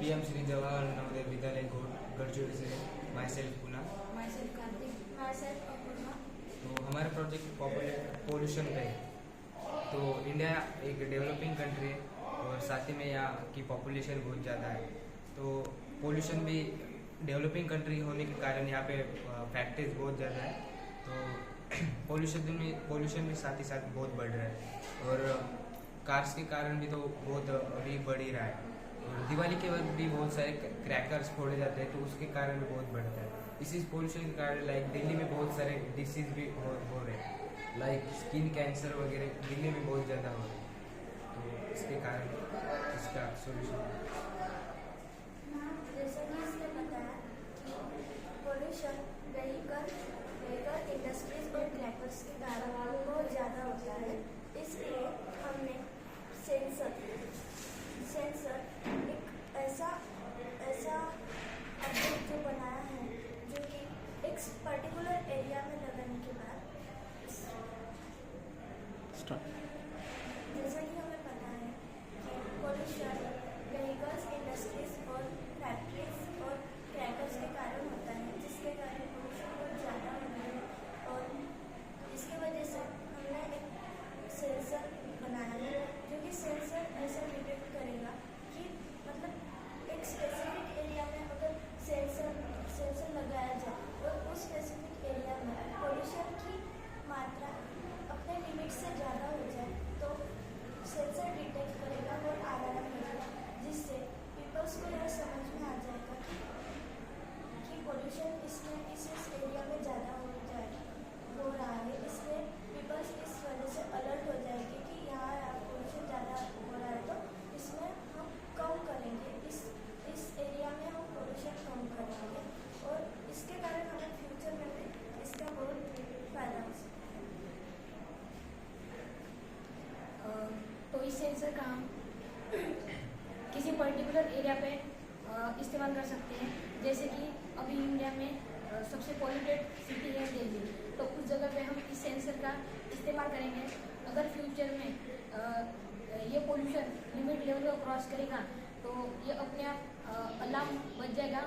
PM Sri Jawahar Navodaya Vidyalaya Gadchiroli से myself Puna. myself Kartik, myself Apurva. तो हमारा project pollution पे है। तो इंडिया एक डेवलपिंग कंट्री है और साथ ही में यहाँ की पॉपुलेशन बहुत ज़्यादा है। तो पोल्यूशन भी डेवलपिंग कंट्री होने के कारण यहाँ पे फैक्ट्रीज बहुत ज़्यादा है। तो पोल्यूशन भी साथ ही साथ बहुत बढ़ रहा है और कार्स के कारण भी तो बहुत अभी बढ़ ही रहा है। और दिवाली के वक्त भी बहुत सारे क्रैकर्स फोड़े जाते हैं तो उसके कारण भी बहुत बढ़ता है। इसी पोल्यूशन के कारण लाइक दिल्ली में बहुत सारे डिसीज भी हो रहे हैं, लाइक स्किन कैंसर वगैरह दिल्ली में बहुत ज़्यादा हो रहे हैं। तो इसके कारण इसका सोल्यूशन जैसा कि इसने बताया कि पोल्यूशन व्हीकल इंडस्ट्रीज और क्रैकर्स के कारण बहुत ज़्यादा होता है। इसलिए हमने सेंसर एक ऐसा ऑब्जेक्ट जो बनाया है जो कि एक पर्टिकुलर एरिया में लगाने के बाद जैसा कि हमें पता है कि पोल्यूशन व्हीकल्स इंडस्ट्रीज और फैक्ट्रीज और क्रैकर्स के कारण होता है, जिसके कारण पोल्यूशन बहुत ज़्यादा होता है। और इसकी वजह से हमने एक सेंसर बनाया है जो कि सेंसर ऐसा डिटेक्ट करेगा कि मतलब एक स्पेसिफिक एरिया में अगर सेंसर लगाया जाए और उस स्पेसिफिक एरिया में पोल्यूशन की मात्रा अपने लिमिट से ज़्यादा हो जाए तो सेंसर डिटेक्ट करेगा और अलार्म करेगा, जिससे पीपल्स को यह समझ में आ जाएगा कि पोल्यूशन इस एरिया में ज़्यादा हो रहा है। इसलिए पीपल्स इस वजह से अलर्ट हो जाएंगे कि यहाँ पोल्यूशन ज़्यादा हो रहा है तो इसमें हम कम करेंगे, इस एरिया में हम पोल्यूशन कम करेंगे और इसके कारण हमें फ्यूचर में भी इसका बहुत फायदा हो सकता है। तो इस सेंसर का हम किसी पर्टिकुलर एरिया पे इस्तेमाल कर सकते हैं। जैसे कि अभी इंडिया में सबसे पॉल्यूटेड सिटी है दिल्ली, तो उस जगह पे हम इस सेंसर का इस्तेमाल करेंगे। अगर फ्यूचर में ये पोल्यूशन लिमिट लेवल को क्रॉस करेगा तो ये अपने आप अलार्म बज जाएगा